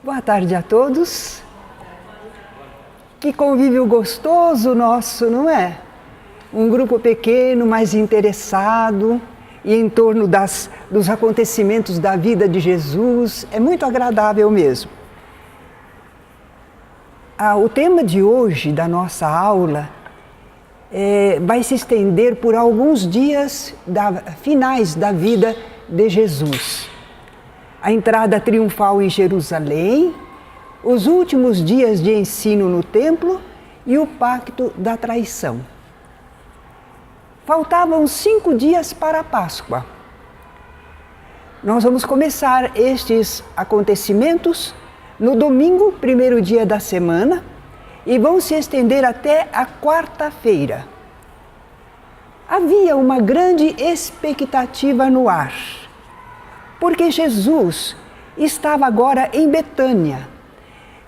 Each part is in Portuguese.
Boa tarde a todos. Que convívio gostoso nosso, não é? Um grupo pequeno, mas interessado, e em torno dos acontecimentos da vida de Jesus. É muito agradável mesmo. O tema de hoje da nossa aula vai se estender por alguns dias finais da vida de Jesus. A entrada triunfal em Jerusalém, os últimos dias de ensino no templo e o pacto da traição. Faltavam 5 dias para a Páscoa. Nós vamos começar estes acontecimentos no domingo, primeiro dia da semana, e vão se estender até a quarta-feira. Havia uma grande expectativa no ar, porque Jesus estava agora em Betânia.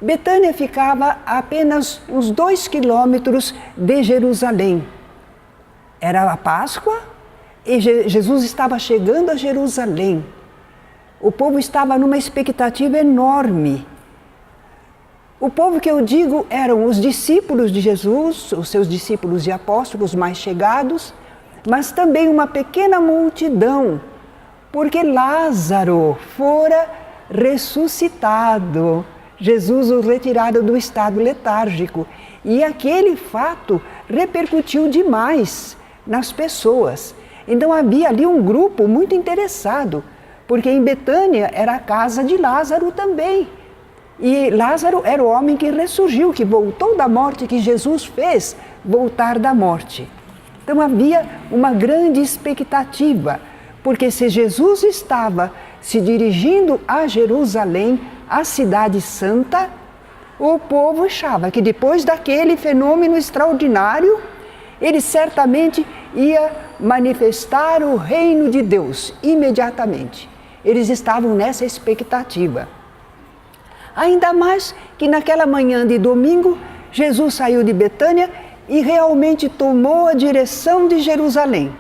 Betânia ficava a apenas uns 2 quilômetros de Jerusalém. Era a Páscoa e Jesus estava chegando a Jerusalém. O povo estava numa expectativa enorme. O povo que eu digo eram os discípulos de Jesus, os seus discípulos e apóstolos mais chegados, mas também uma pequena multidão, porque Lázaro fora ressuscitado. Jesus o retirado do estado letárgico. E aquele fato repercutiu demais nas pessoas. Então havia ali um grupo muito interessado, porque em Betânia era a casa de Lázaro também. E Lázaro era o homem que ressurgiu, que voltou da morte, que Jesus fez voltar da morte. Então havia uma grande expectativa, porque se Jesus estava se dirigindo a Jerusalém, a cidade santa, o povo achava que depois daquele fenômeno extraordinário, ele certamente ia manifestar o reino de Deus imediatamente. Eles estavam nessa expectativa. Ainda mais que naquela manhã de domingo, Jesus saiu de Betânia e realmente tomou a direção de Jerusalém.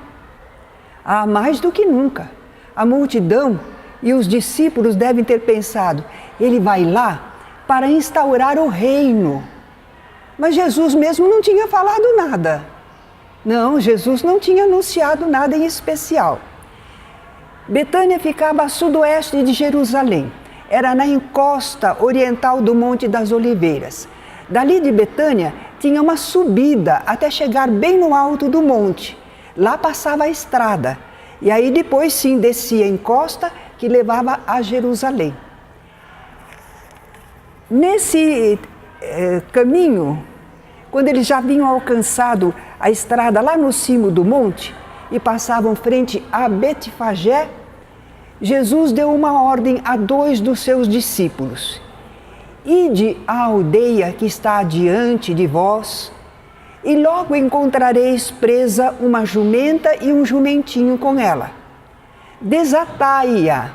Mais do que nunca, a multidão e os discípulos devem ter pensado, ele vai lá para instaurar o reino. Mas Jesus mesmo não tinha falado nada. Não, Jesus não tinha anunciado nada em especial. Betânia ficava a sudoeste de Jerusalém. Era na encosta oriental do Monte das Oliveiras. Dali de Betânia tinha uma subida até chegar bem no alto do monte. Lá passava a estrada. E aí depois sim descia a encosta que levava a Jerusalém. Nesse caminho, quando eles já haviam alcançado a estrada lá no cimo do monte e passavam frente a Betfagé, Jesus deu uma ordem a 2 dos seus discípulos. Ide à aldeia que está adiante de vós, e logo encontrareis presa uma jumenta e um jumentinho com ela. Desatai-a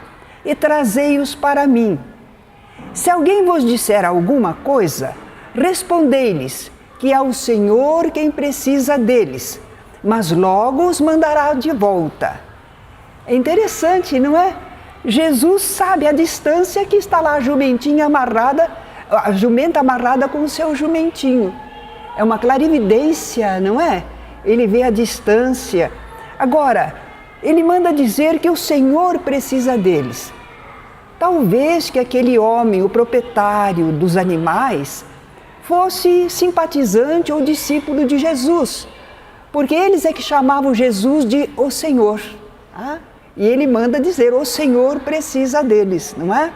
e trazei-os para mim. Se alguém vos disser alguma coisa, respondei-lhes que é o Senhor quem precisa deles, mas logo os mandará de volta. É interessante, não é? Jesus sabe a distância que está lá a jumentinha amarrada, a jumenta amarrada com o seu jumentinho. É uma clarividência, não é? Ele vê a distância. Agora, ele manda dizer que o Senhor precisa deles. Talvez que aquele homem, o proprietário dos animais, fosse simpatizante ou discípulo de Jesus, porque eles é que chamavam Jesus de o Senhor. E ele manda dizer, o Senhor precisa deles, não é?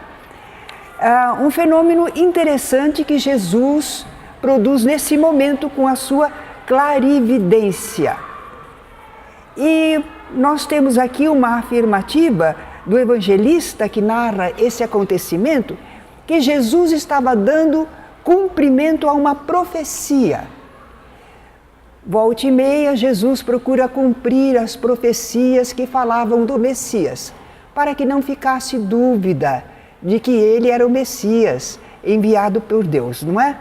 Um fenômeno interessante que Jesus produz nesse momento com a sua clarividência. E nós temos aqui uma afirmativa do evangelista que narra esse acontecimento, que Jesus estava dando cumprimento a uma profecia. Volta e meia, Jesus procura cumprir as profecias que falavam do Messias, para que não ficasse dúvida de que ele era o Messias enviado por Deus, não é?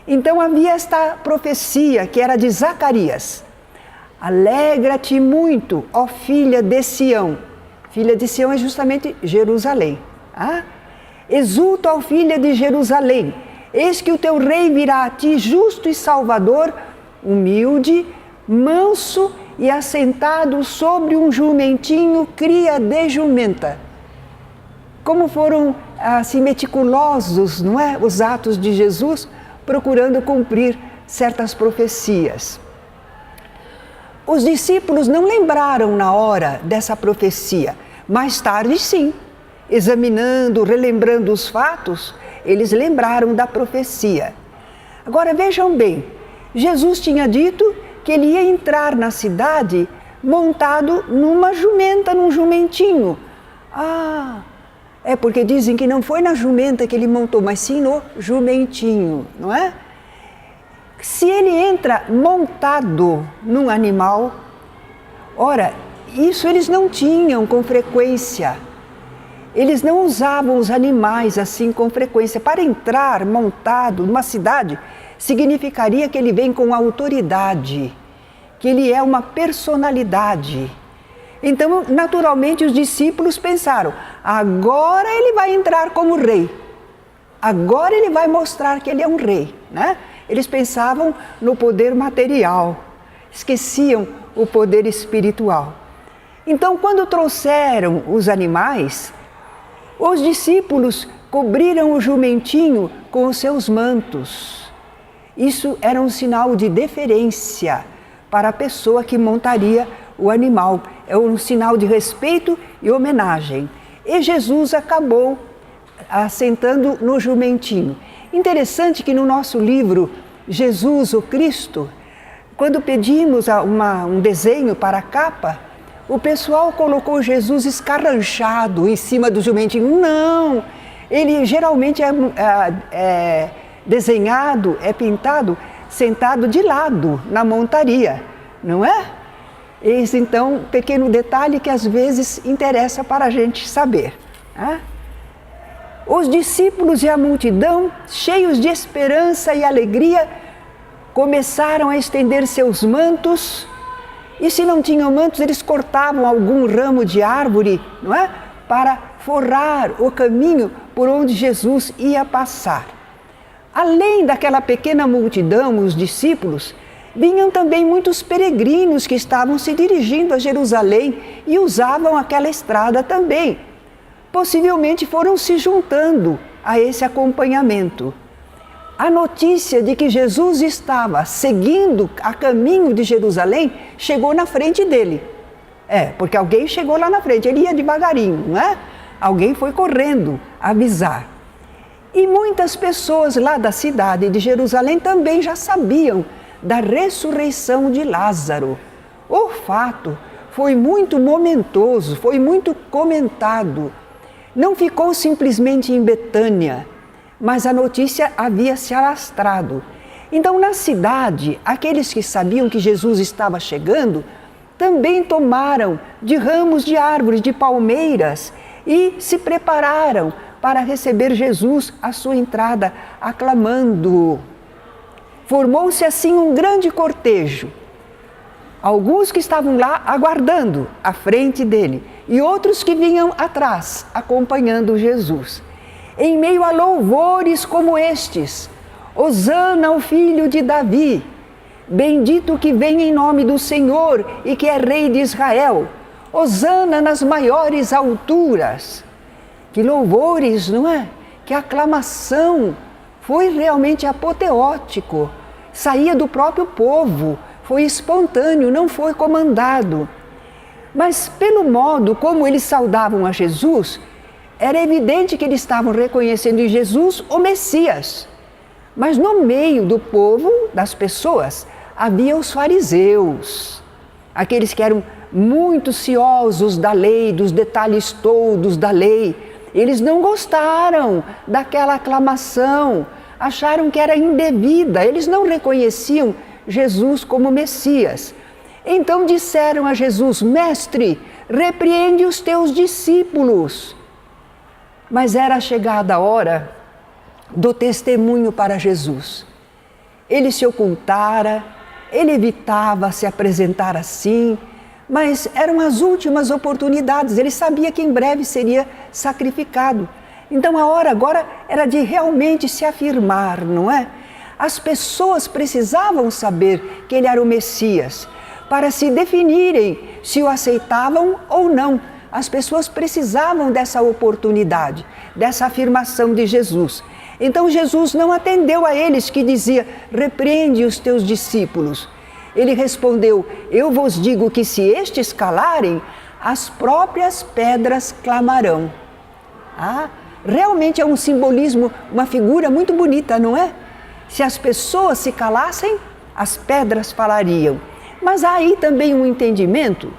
Então havia esta profecia que era de Zacarias. Alegra-te muito, ó filha de Sião. Filha de Sião é justamente Jerusalém. Exulta, ó filha de Jerusalém, eis que o teu rei virá a ti justo e salvador, humilde, manso e assentado sobre um jumentinho, cria de jumenta. Como foram assim meticulosos, não é? Os atos de Jesus, procurando cumprir certas profecias. Os discípulos não lembraram na hora dessa profecia. Mais tarde, sim, examinando, relembrando os fatos, eles lembraram da profecia. Agora vejam bem, Jesus tinha dito que ele ia entrar na cidade montado numa jumenta, num jumentinho. É porque dizem que não foi na jumenta que ele montou, mas sim no jumentinho, não é? Se ele entra montado num animal, ora, isso eles não tinham com frequência. Eles não usavam os animais assim com frequência. Para entrar montado numa cidade, significaria que ele vem com autoridade, que ele é uma personalidade. Então, naturalmente, os discípulos pensaram, agora ele vai entrar como rei. Agora ele vai mostrar que ele é um rei, né? Eles pensavam no poder material, esqueciam o poder espiritual. Então, quando trouxeram os animais, os discípulos cobriram o jumentinho com os seus mantos. Isso era um sinal de deferência para a pessoa que montaria o animal. É um sinal de respeito e homenagem. E Jesus acabou assentando no jumentinho. Interessante que no nosso livro Jesus, o Cristo, quando pedimos um desenho para a capa, o pessoal colocou Jesus escarranchado em cima do jumentinho. Não! Ele geralmente é desenhado, é pintado, sentado de lado na montaria, não é? Esse, então, pequeno detalhe que às vezes interessa para a gente saber. Né? Os discípulos e a multidão, cheios de esperança e alegria, começaram a estender seus mantos, e se não tinham mantos, eles cortavam algum ramo de árvore, não é? Para forrar o caminho por onde Jesus ia passar. Além daquela pequena multidão, os discípulos, vinham também muitos peregrinos que estavam se dirigindo a Jerusalém e usavam aquela estrada também. Possivelmente foram se juntando a esse acompanhamento. A notícia de que Jesus estava seguindo a caminho de Jerusalém chegou na frente dele. Porque alguém chegou lá na frente, ele ia devagarinho, não é? Alguém foi correndo avisar. E muitas pessoas lá da cidade de Jerusalém também já sabiam da ressurreição de Lázaro. O fato foi muito momentoso, foi muito comentado. Não ficou simplesmente em Betânia, mas a notícia havia se alastrado. Então, na cidade, aqueles que sabiam que Jesus estava chegando, também tomaram de ramos de árvores, de palmeiras, e se prepararam para receber Jesus à sua entrada, aclamando. Formou-se assim um grande cortejo. Alguns que estavam lá aguardando à frente dele e outros que vinham atrás, acompanhando Jesus. Em meio a louvores como estes, Hosana ao filho de Davi, bendito que vem em nome do Senhor e que é rei de Israel, Hosana nas maiores alturas. Que louvores, não é? Que aclamação, foi realmente apoteótico, saía do próprio povo, foi espontâneo, não foi comandado. Mas pelo modo como eles saudavam a Jesus, era evidente que eles estavam reconhecendo em Jesus o Messias. Mas no meio do povo, das pessoas, havia os fariseus, aqueles que eram muito ciosos da lei, dos detalhes todos da lei. Eles não gostaram daquela aclamação, acharam que era indevida, eles não reconheciam Jesus como Messias. Então disseram a Jesus: Mestre, repreende os teus discípulos. Mas era chegada a hora do testemunho para Jesus. Ele se ocultara, ele evitava se apresentar assim, mas eram as últimas oportunidades. Ele sabia que em breve seria sacrificado. Então a hora agora era de realmente se afirmar, não é? As pessoas precisavam saber que ele era o Messias, para se definirem se o aceitavam ou não. As pessoas precisavam dessa oportunidade, dessa afirmação de Jesus. Então Jesus não atendeu a eles que dizia, repreende os teus discípulos. Ele respondeu, eu vos digo que se estes calarem, as próprias pedras clamarão. Realmente é um simbolismo, uma figura muito bonita, não é? Se as pessoas se calassem, as pedras falariam. Mas há aí também um entendimento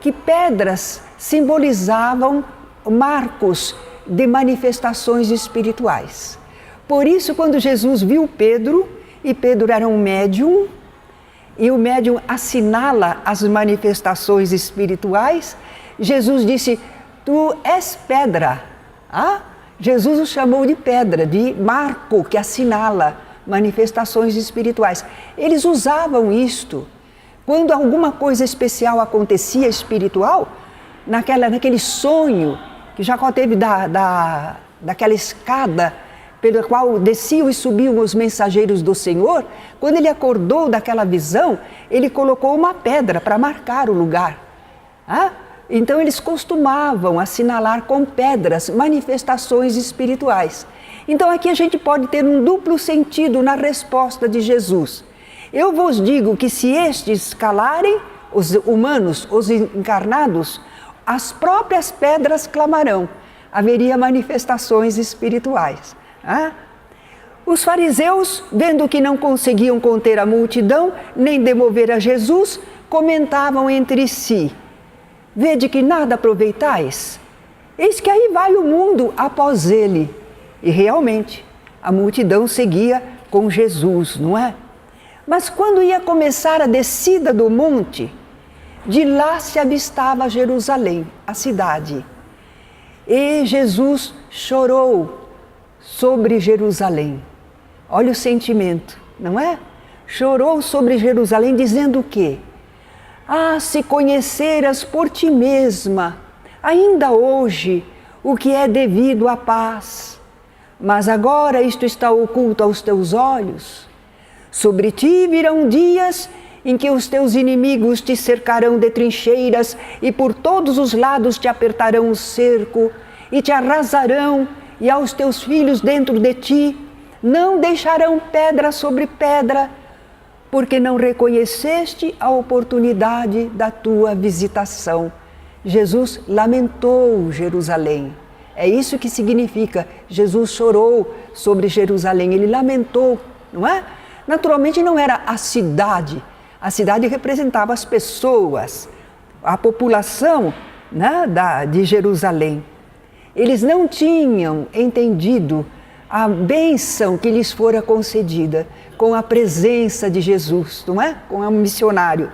que pedras simbolizavam marcos de manifestações espirituais. Por isso, quando Jesus viu Pedro, e Pedro era um médium, e o médium assinala as manifestações espirituais, Jesus disse, tu és pedra. Jesus o chamou de pedra, de marco que assinala manifestações espirituais. Eles usavam isto. Quando alguma coisa especial acontecia espiritual, naquele sonho que Jacó teve daquela escada pela qual desciam e subiam os mensageiros do Senhor, quando ele acordou daquela visão, ele colocou uma pedra para marcar o lugar. Então eles costumavam assinalar com pedras manifestações espirituais. Então aqui a gente pode ter um duplo sentido na resposta de Jesus. Eu vos digo que se estes calarem, os humanos, os encarnados, as próprias pedras clamarão. Haveria manifestações espirituais. Os fariseus, vendo que não conseguiam conter a multidão, nem demover a Jesus, comentavam entre si, vede que nada aproveitais? Eis que aí vai o mundo após ele. E realmente, a multidão seguia com Jesus, não é? Mas quando ia começar a descida do monte, de lá se avistava Jerusalém, a cidade. E Jesus chorou sobre Jerusalém. Olha o sentimento, não é? Chorou sobre Jerusalém dizendo o quê? Se conheceras por ti mesma, ainda hoje, o que é devido à paz. Mas agora isto está oculto aos teus olhos. Sobre ti virão dias em que os teus inimigos te cercarão de trincheiras e por todos os lados te apertarão o cerco e te arrasarão e aos teus filhos dentro de ti não deixarão pedra sobre pedra, porque não reconheceste a oportunidade da tua visitação. Jesus lamentou Jerusalém. É isso que significa, Jesus chorou sobre Jerusalém, ele lamentou, não é? Naturalmente não era a cidade representava as pessoas, a população, né, de Jerusalém. Eles não tinham entendido a bênção que lhes fora concedida com a presença de Jesus, não é? Com o missionário.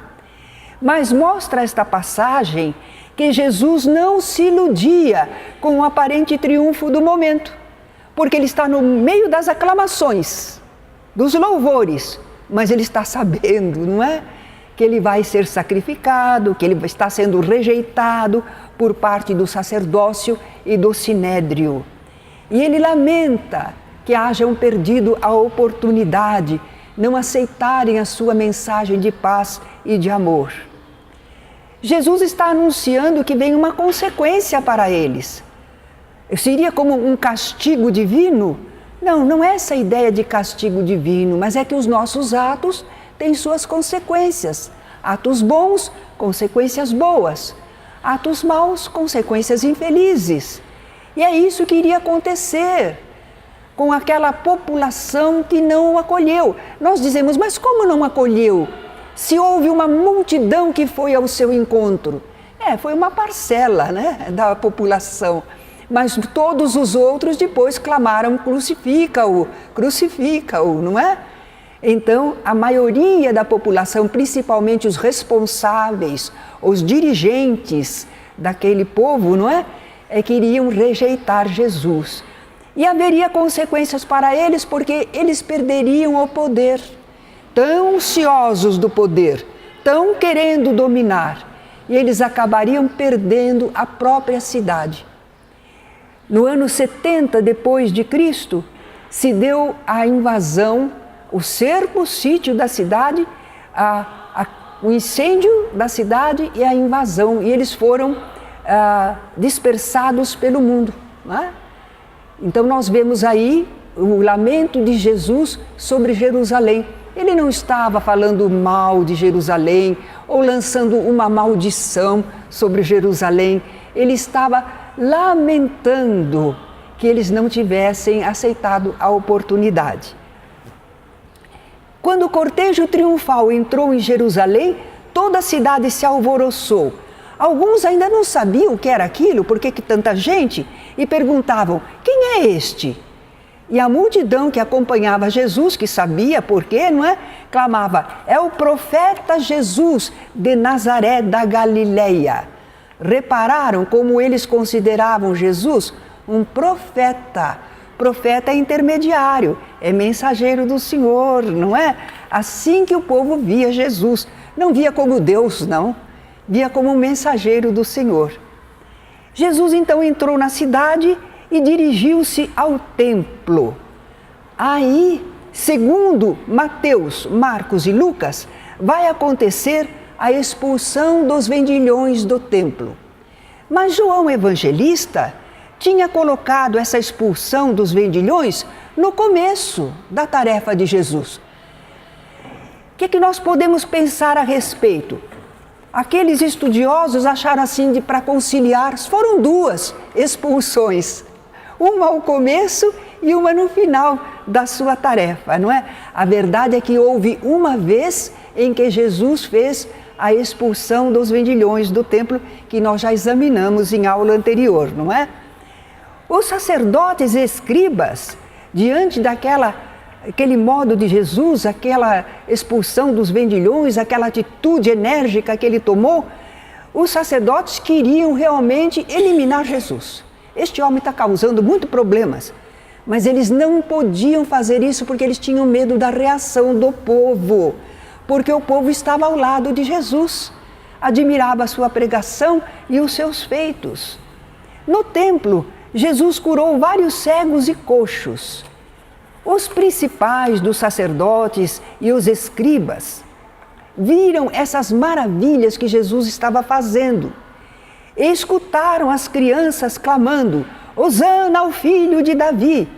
Mas mostra esta passagem que Jesus não se iludia com o aparente triunfo do momento, porque ele está no meio das aclamações, dos louvores, mas ele está sabendo, não é? Que ele vai ser sacrificado, que ele está sendo rejeitado por parte do sacerdócio e do sinédrio. E ele lamenta que hajam perdido a oportunidade, não aceitarem a sua mensagem de paz e de amor. Jesus está anunciando que vem uma consequência para eles. Seria como um castigo divino? Não, não é essa ideia de castigo divino, mas é que os nossos atos têm suas consequências. Atos bons, consequências boas. Atos maus, consequências infelizes. E é isso que iria acontecer com aquela população que não o acolheu. Nós dizemos, mas como não acolheu? Se houve uma multidão que foi ao seu encontro. Foi uma parcela, né, da população. Mas todos os outros depois clamaram, crucifica-o, não é? Então, a maioria da população, principalmente os responsáveis, os dirigentes daquele povo, não é? Que iriam rejeitar Jesus. E haveria consequências para eles, porque eles perderiam o poder. Tão ansiosos do poder, tão querendo dominar, e eles acabariam perdendo a própria cidade. No ano 70 depois de Cristo, se deu a invasão, o cerco, o sítio da cidade, o incêndio da cidade e a invasão. E eles foram dispersados pelo mundo. Não é? Então nós vemos aí o lamento de Jesus sobre Jerusalém. Ele não estava falando mal de Jerusalém ou lançando uma maldição sobre Jerusalém. Ele estava lamentando que eles não tivessem aceitado a oportunidade. Quando o cortejo triunfal entrou em Jerusalém, toda a cidade se alvoroçou. Alguns ainda não sabiam o que era aquilo, por que tanta gente, e perguntavam: quem é este? E a multidão que acompanhava Jesus, que sabia por quê, não é? Clamava: é o profeta Jesus de Nazaré da Galileia. Repararam como eles consideravam Jesus um profeta. Profeta é intermediário, é mensageiro do Senhor, não é? Assim que o povo via Jesus. Não via como Deus, não. Via como um mensageiro do Senhor. Jesus então entrou na cidade e dirigiu-se ao templo. Aí, segundo Mateus, Marcos e Lucas, vai acontecer a expulsão dos vendilhões do templo. Mas João Evangelista tinha colocado essa expulsão dos vendilhões no começo da tarefa de Jesus. O que nós podemos pensar a respeito? Aqueles estudiosos acharam assim para conciliar, foram duas expulsões. Uma ao começo e uma no final da sua tarefa, não é? A verdade é que houve uma vez em que Jesus fez a expulsão dos vendilhões do templo, que nós já examinamos em aula anterior, não é? Os sacerdotes e escribas, diante daquele modo de Jesus, aquela expulsão dos vendilhões, aquela atitude enérgica que ele tomou, os sacerdotes queriam realmente eliminar Jesus. Este homem está causando muitos problemas, mas eles não podiam fazer isso porque eles tinham medo da reação do povo, porque o povo estava ao lado de Jesus, admirava a sua pregação e os seus feitos. No templo, Jesus curou vários cegos e coxos. Os principais dos sacerdotes e os escribas viram essas maravilhas que Jesus estava fazendo. E escutaram as crianças clamando: Hosana ao filho de Davi.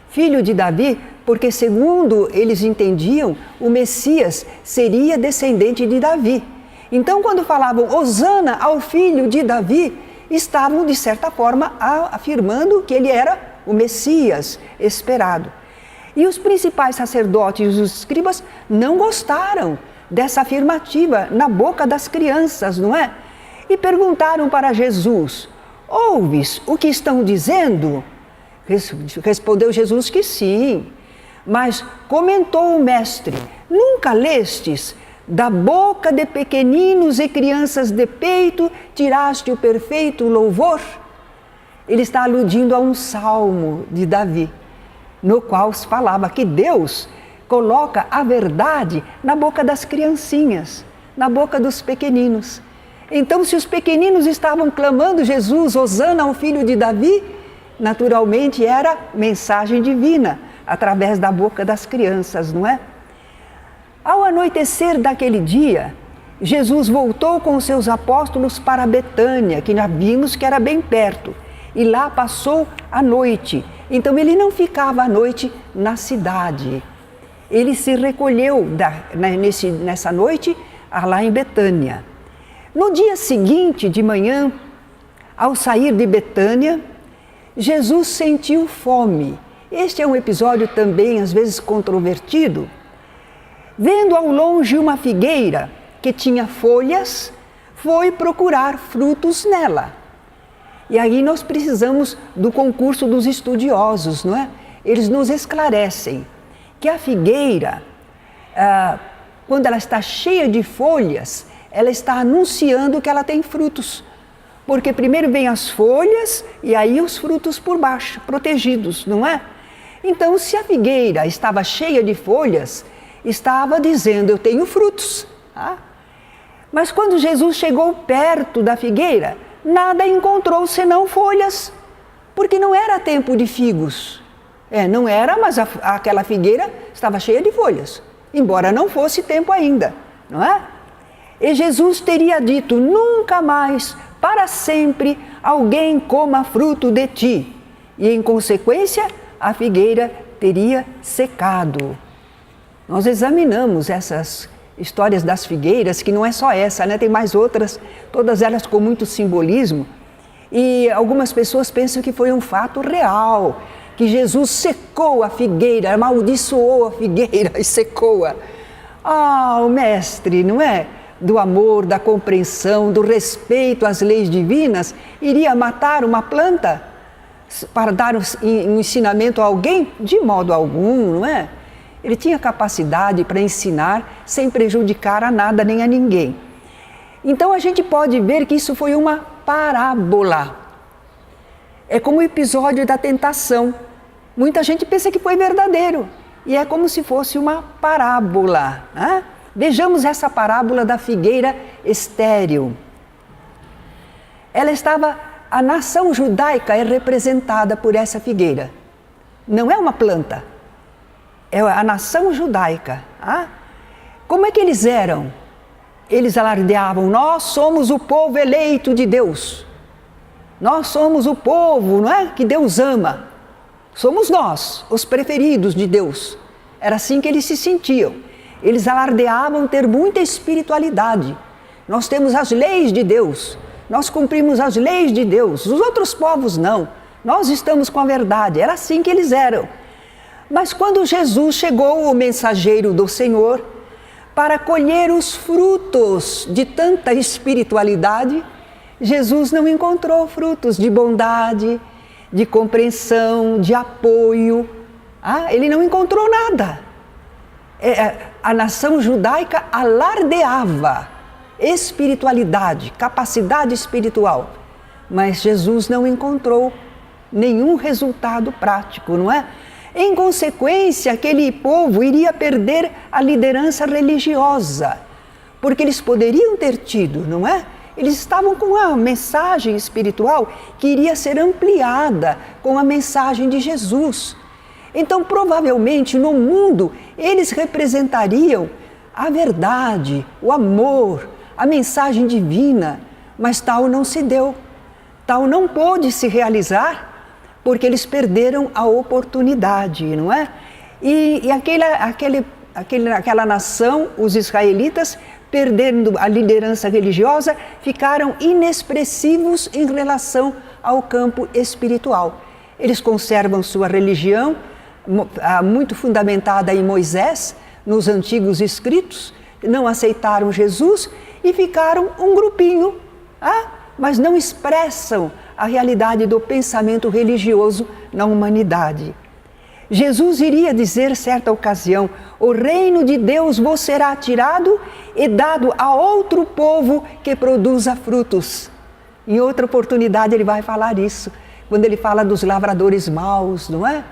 Filho de Davi, porque segundo eles entendiam, o Messias seria descendente de Davi. Então, quando falavam Hosana ao filho de Davi, estavam, de certa forma, afirmando que ele era o Messias esperado. E os principais sacerdotes e os escribas não gostaram dessa afirmativa na boca das crianças, não é? E perguntaram para Jesus: ouves o que estão dizendo? Respondeu Jesus que sim. Mas comentou o mestre: nunca lestes? Da boca de pequeninos e crianças de peito tiraste o perfeito louvor? Ele está aludindo a um salmo de Davi, no qual se falava que Deus coloca a verdade na boca das criancinhas, na boca dos pequeninos. Então, se os pequeninos estavam clamando Jesus, Hosana ao filho de Davi, naturalmente era mensagem divina, através da boca das crianças, não é? Ao anoitecer daquele dia, Jesus voltou com os seus apóstolos para Betânia, que já vimos que era bem perto, e lá passou a noite. Então ele não ficava à noite na cidade. Ele se recolheu nessa noite lá em Betânia. No dia seguinte de manhã, ao sair de Betânia, Jesus sentiu fome. Este é um episódio também, às vezes, controvertido. Vendo ao longe uma figueira que tinha folhas, foi procurar frutos nela. E aí nós precisamos do concurso dos estudiosos, não é? Eles nos esclarecem que a figueira, quando ela está cheia de folhas, ela está anunciando que ela tem frutos. Porque primeiro vem as folhas e aí os frutos por baixo, protegidos, não é? Então, se a figueira estava cheia de folhas, estava dizendo: eu tenho frutos. Tá? Mas quando Jesus chegou perto da figueira, nada encontrou senão folhas. porque não era tempo de figos. Não era, mas aquela figueira estava cheia de folhas, embora não fosse tempo ainda, não é? E Jesus teria dito: nunca mais, para sempre, alguém coma fruto de ti. E em consequência, a figueira teria secado. Nós examinamos essas histórias das figueiras, que não é só essa, né? Tem mais outras, todas elas com muito simbolismo. E algumas pessoas pensam que foi um fato real, que Jesus secou a figueira, amaldiçoou a figueira e secou-a. O mestre, não é? Do amor, da compreensão, do respeito às leis divinas, iria matar uma planta para dar um ensinamento a alguém? De modo algum, não é? Ele tinha capacidade para ensinar sem prejudicar a nada nem a ninguém. Então a gente pode ver que isso foi uma parábola. É como o episódio da tentação. Muita gente pensa que foi verdadeiro e é como se fosse uma parábola, né? Vejamos essa parábola da figueira estéril. A nação judaica é representada por essa figueira. Não é uma planta, é a nação judaica. Como é que eles eram? Eles alardeavam: nós somos o povo eleito de Deus. Nós somos o povo, não é? Que Deus ama. Somos nós, os preferidos de Deus. Era assim que eles se sentiam. Eles alardeavam ter muita espiritualidade. Nós temos as leis de Deus, nós cumprimos as leis de Deus, os outros povos não, nós estamos com a verdade. Era assim que eles eram. Mas quando Jesus chegou, o mensageiro do Senhor, para colher os frutos de tanta espiritualidade, Jesus não encontrou frutos de bondade, de compreensão, de apoio. Ele não encontrou nada. A nação judaica alardeava espiritualidade, capacidade espiritual, mas Jesus não encontrou nenhum resultado prático, não é? Em consequência, aquele povo iria perder a liderança religiosa, porque eles poderiam ter tido, não é? Eles estavam com uma mensagem espiritual que iria ser ampliada com a mensagem de Jesus. Então, provavelmente, no mundo, eles representariam a verdade, o amor, a mensagem divina, mas tal não se deu. Tal não pôde se realizar porque eles perderam a oportunidade, não é? E aquela nação, os israelitas, perdendo a liderança religiosa, ficaram inexpressivos em relação ao campo espiritual. Eles conservam sua religião, muito fundamentada em Moisés, nos antigos escritos, não aceitaram Jesus e ficaram um grupinho, mas não expressam a realidade do pensamento religioso na humanidade. Jesus iria dizer certa ocasião: o reino de Deus vos será tirado e dado a outro povo que produza frutos. Em outra oportunidade ele vai falar isso, quando ele fala dos lavradores maus, não é?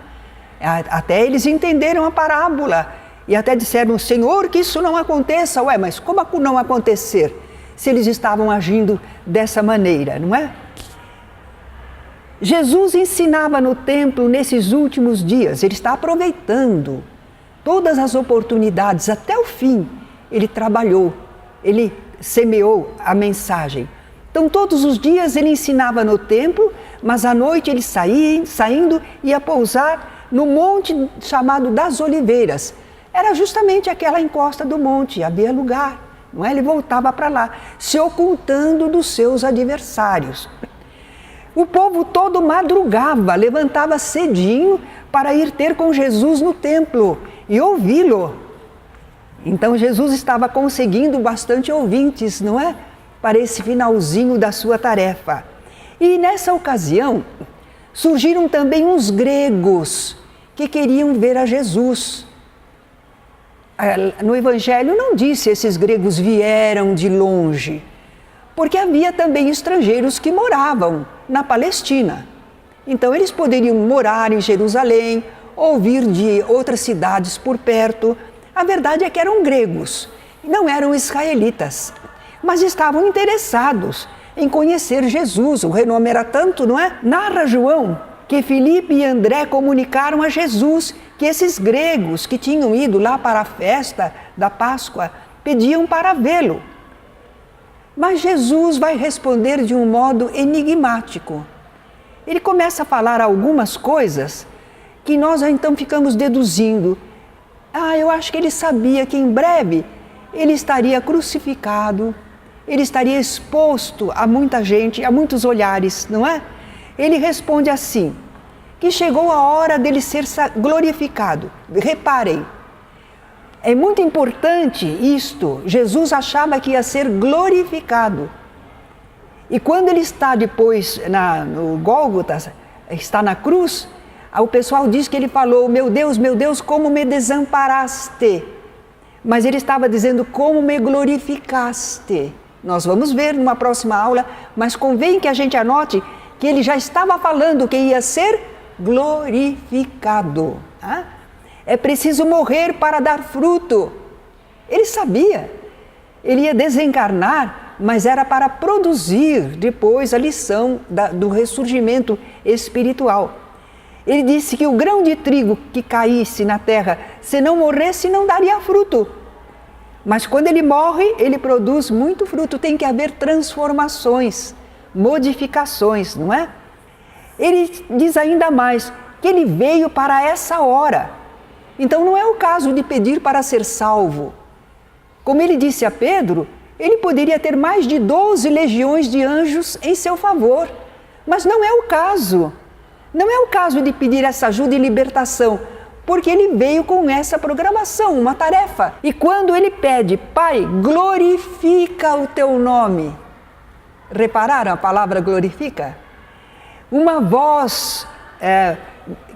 Até eles entenderam a parábola e até disseram: Senhor, que isso não aconteça. Mas como não acontecer se eles estavam agindo dessa maneira, não é? Jesus ensinava no templo nesses últimos dias. Ele está aproveitando todas as oportunidades até o fim. Ele trabalhou, ele semeou a mensagem. Então todos os dias ele ensinava no templo, mas à noite ele saindo ia pousar no monte chamado das Oliveiras. Era justamente aquela encosta do monte, havia lugar, não é? Ele voltava para lá, se ocultando dos seus adversários. O povo todo madrugava, levantava cedinho para ir ter com Jesus no templo e ouvi-lo. Então Jesus estava conseguindo bastante ouvintes, não é? Para esse finalzinho da sua tarefa. E nessa ocasião, surgiram também uns gregos que queriam ver a Jesus. No Evangelho não disse esses gregos vieram de longe, porque havia também estrangeiros que moravam na Palestina. Então eles poderiam morar em Jerusalém ou vir de outras cidades por perto. A verdade é que eram gregos, não eram israelitas, mas estavam interessados em conhecer Jesus. O renome era tanto, não é? Narra João que Filipe e André comunicaram a Jesus que esses gregos que tinham ido lá para a festa da Páscoa pediam para vê-lo. Mas Jesus vai responder de um modo enigmático. Ele começa a falar algumas coisas que nós então ficamos deduzindo. Eu acho que ele sabia que em breve ele estaria crucificado, ele estaria exposto a muita gente, a muitos olhares, não é? Ele responde assim, que chegou a hora dele ser glorificado. Reparem, é muito importante isto. Jesus achava que ia ser glorificado. E quando ele está depois no Gólgota, está na cruz, o pessoal diz que ele falou, meu Deus, como me desamparaste. Mas ele estava dizendo, como me glorificaste. Nós vamos ver numa próxima aula, mas convém que a gente anote que ele já estava falando que ia ser glorificado. É preciso morrer para dar fruto. Ele sabia. Ele ia desencarnar, mas era para produzir depois a lição do ressurgimento espiritual. Ele disse que o grão de trigo que caísse na terra, se não morresse, não daria fruto. Mas quando ele morre, ele produz muito fruto. Tem que haver transformações, modificações, não é? Ele diz ainda mais que ele veio para essa hora. Então não é o caso de pedir para ser salvo. Como ele disse a Pedro, ele poderia ter mais de 12 legiões de anjos em seu favor. Mas não é o caso. Não é o caso de pedir essa ajuda e libertação, porque ele veio com essa programação, uma tarefa. E quando ele pede, Pai, glorifica o teu nome. Repararam a palavra glorifica? Uma voz,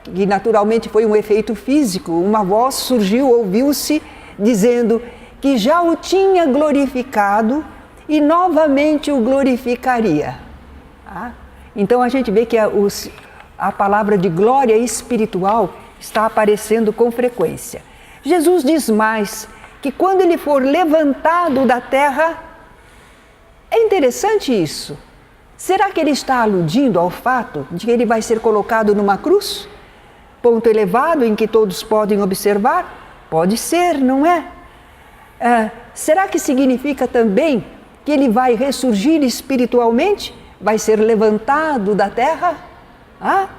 que naturalmente foi um efeito físico, uma voz surgiu, ouviu-se, dizendo que já o tinha glorificado e novamente o glorificaria. Então a gente vê que a palavra de glória espiritual está aparecendo com frequência. Jesus diz mais, que quando ele for levantado da terra, é interessante isso. Será que ele está aludindo ao fato de que ele vai ser colocado numa cruz? Ponto elevado em que todos podem observar? Pode ser, não é? Será que significa também que ele vai ressurgir espiritualmente? Vai ser levantado da terra?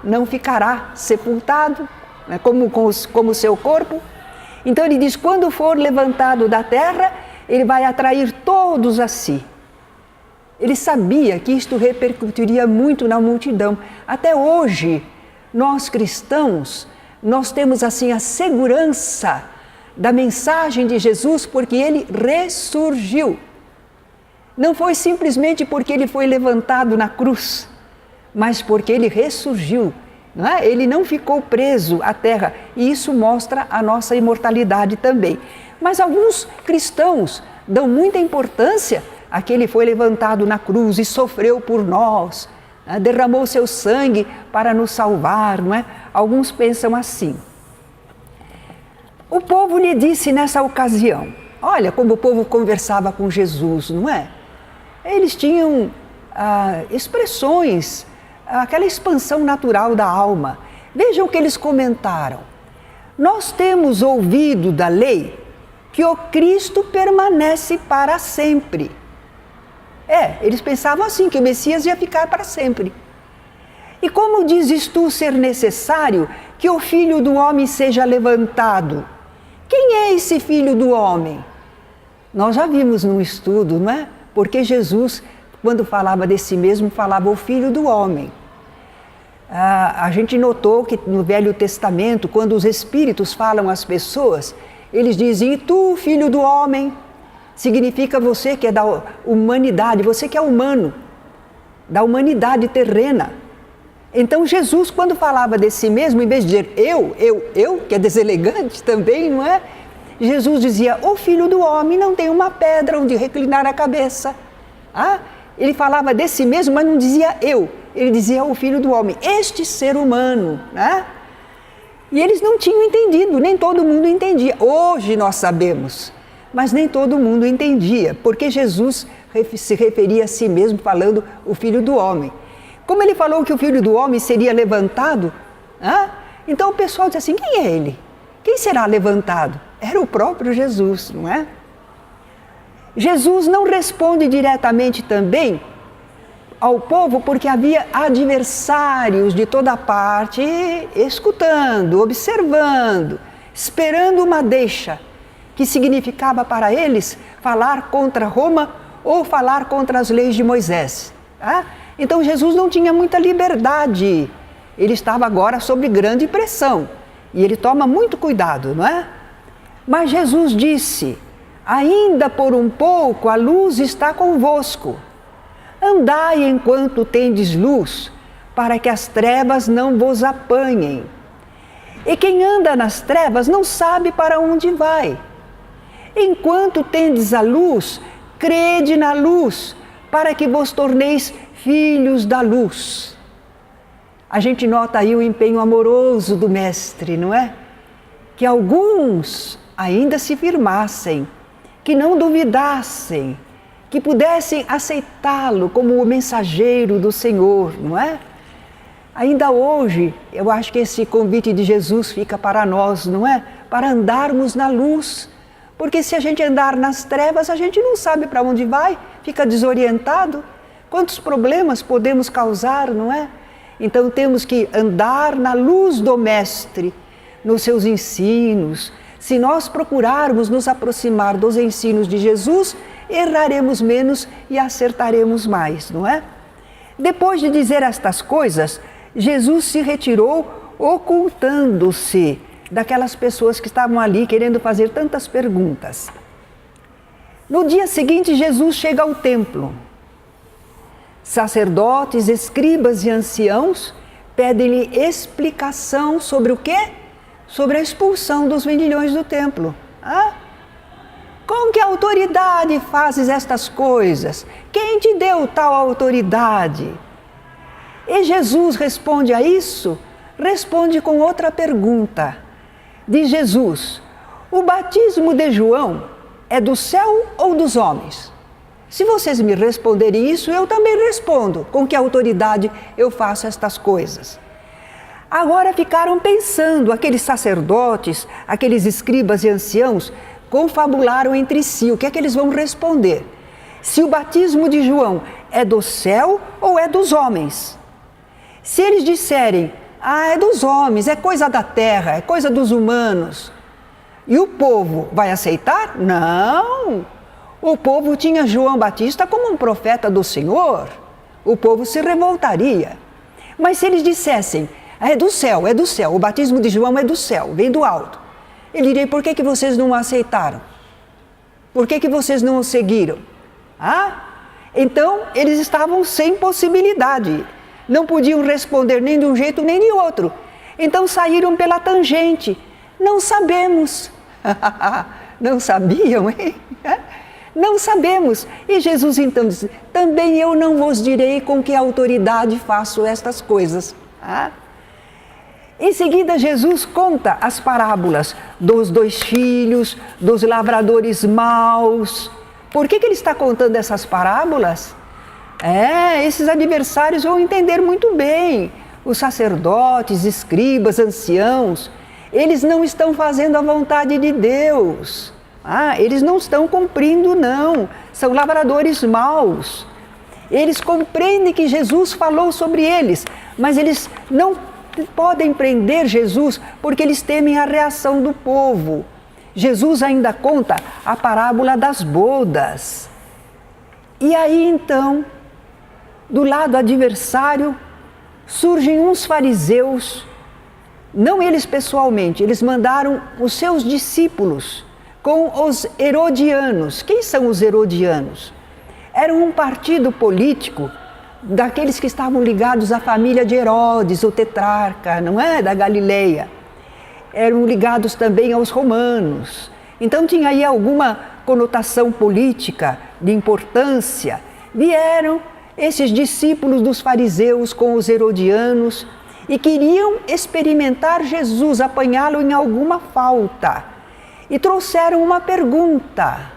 Não ficará sepultado, né, como seu corpo. Então ele diz, quando for levantado da terra, ele vai atrair todos a si. Ele sabia que isto repercutiria muito na multidão. Até hoje, nós cristãos, nós temos assim a segurança da mensagem de Jesus porque ele ressurgiu. Não foi simplesmente porque ele foi levantado na cruz, mas porque ele ressurgiu, não é? Ele não ficou preso à terra, e isso mostra a nossa imortalidade também. Mas alguns cristãos dão muita importância a que ele foi levantado na cruz e sofreu por nós, derramou seu sangue para nos salvar, não é? Alguns pensam assim. O povo lhe disse nessa ocasião, olha como o povo conversava com Jesus, não é? Eles tinham expressões, aquela expansão natural da alma. Vejam o que eles comentaram. Nós temos ouvido da lei que o Cristo permanece para sempre. Eles pensavam assim, que o Messias ia ficar para sempre. E como dizes tu ser necessário que o Filho do Homem seja levantado? Quem é esse Filho do Homem? Nós já vimos num estudo, não é? Porque Jesus, quando falava de si mesmo, falava o Filho do Homem. A gente notou que no Velho Testamento, quando os Espíritos falam às pessoas, eles dizem, e tu, Filho do Homem? Significa você que é da humanidade, você que é humano, da humanidade terrena. Então Jesus, quando falava de si mesmo, em vez de dizer eu, que é deselegante também, não é? Jesus dizia, o Filho do Homem não tem uma pedra onde reclinar a cabeça. Ele falava de si mesmo, mas não dizia eu. Ele dizia o Filho do Homem, este ser humano, né? E eles não tinham entendido, nem todo mundo entendia. Hoje nós sabemos, mas nem todo mundo entendia, porque Jesus se referia a si mesmo falando o Filho do Homem. Como ele falou que o Filho do Homem seria levantado, então o pessoal disse assim, quem é ele? Quem será levantado? Era o próprio Jesus, não é? Jesus não responde diretamente também ao povo porque havia adversários de toda parte escutando, observando, esperando uma deixa, que significava para eles falar contra Roma ou falar contra as leis de Moisés. Então Jesus não tinha muita liberdade, ele estava agora sob grande pressão e ele toma muito cuidado, não é? Mas Jesus disse, ainda por um pouco a luz está convosco. Andai enquanto tendes luz, para que as trevas não vos apanhem. E quem anda nas trevas não sabe para onde vai. Enquanto tendes a luz, crede na luz, para que vos torneis filhos da luz. A gente nota aí o empenho amoroso do Mestre, não é? Que alguns ainda se firmassem, que não duvidassem, que pudessem aceitá-lo como o mensageiro do Senhor, não é? Ainda hoje, eu acho que esse convite de Jesus fica para nós, não é? Para andarmos na luz, porque se a gente andar nas trevas, a gente não sabe para onde vai, fica desorientado. Quantos problemas podemos causar, não é? Então temos que andar na luz do Mestre, nos seus ensinos. Se nós procurarmos nos aproximar dos ensinos de Jesus, erraremos menos e acertaremos mais, não é? Depois de dizer estas coisas, Jesus se retirou, ocultando-se daquelas pessoas que estavam ali querendo fazer tantas perguntas. No dia seguinte, Jesus chega ao templo. Sacerdotes, escribas e anciãos pedem-lhe explicação sobre o quê? Sobre a expulsão dos vendilhões do templo. Com que autoridade fazes estas coisas? Quem te deu tal autoridade? E Jesus responde a isso, responde com outra pergunta. Diz Jesus, o batismo de João é do céu ou dos homens? Se vocês me responderem isso, eu também respondo. Com que autoridade eu faço estas coisas? Agora ficaram pensando, aqueles sacerdotes, aqueles escribas e anciãos, confabularam entre si, o que é que eles vão responder? Se o batismo de João é do céu ou é dos homens? Se eles disserem, é dos homens, é coisa da terra, é coisa dos humanos, e o povo vai aceitar? Não! O povo tinha João Batista como um profeta do Senhor, o povo se revoltaria. Mas se eles dissessem, é do céu, o batismo de João é do céu, vem do alto. Ele diria, por que vocês não o aceitaram? Por que vocês não o seguiram? Então, eles estavam sem possibilidade. Não podiam responder nem de um jeito nem de outro. Então, saíram pela tangente. Não sabemos. Não sabiam, hein? Não sabemos. E Jesus então diz, também eu não vos direi com que autoridade faço estas coisas. Em seguida, Jesus conta as parábolas dos 2 filhos, dos lavradores maus. Por que ele está contando essas parábolas? Esses adversários vão entender muito bem. Os sacerdotes, escribas, anciãos, eles não estão fazendo a vontade de Deus. Eles não estão cumprindo, não. São lavradores maus. Eles compreendem que Jesus falou sobre eles, mas eles não podem prender Jesus porque eles temem a reação do povo. Jesus ainda conta a parábola das bodas. E aí então, do lado adversário, surgem uns fariseus, não eles pessoalmente, eles mandaram os seus discípulos com os herodianos. Quem são os herodianos? Eram um partido político daqueles que estavam ligados à família de Herodes, o tetrarca, não é? Da Galileia. Eram ligados também aos romanos. Então tinha aí alguma conotação política de importância. Vieram esses discípulos dos fariseus com os herodianos e queriam experimentar Jesus, apanhá-lo em alguma falta. E trouxeram uma pergunta: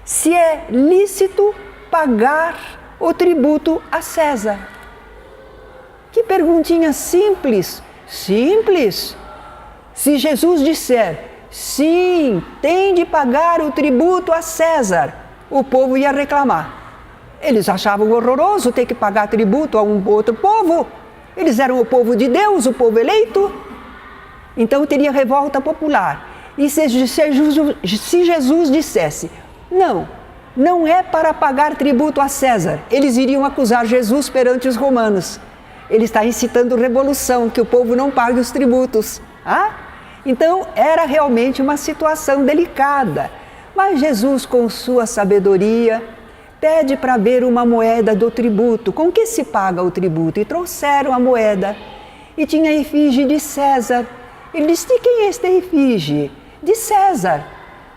se é lícito pagar o tributo a César. Que perguntinha simples, simples. Se Jesus disser, sim, tem de pagar o tributo a César, o povo ia reclamar. Eles achavam horroroso ter que pagar tributo a um outro povo. Eles eram o povo de Deus, o povo eleito. Então teria revolta popular. E se Jesus dissesse, não é para pagar tributo a César, eles iriam acusar Jesus perante os romanos. Ele está incitando revolução, que o povo não pague os tributos. Então era realmente uma situação delicada. Mas Jesus, com sua sabedoria, pede para ver uma moeda do tributo. Com que se paga o tributo? E trouxeram a moeda. E tinha a efígie de César. Ele disse, de quem é esta efígie? De César.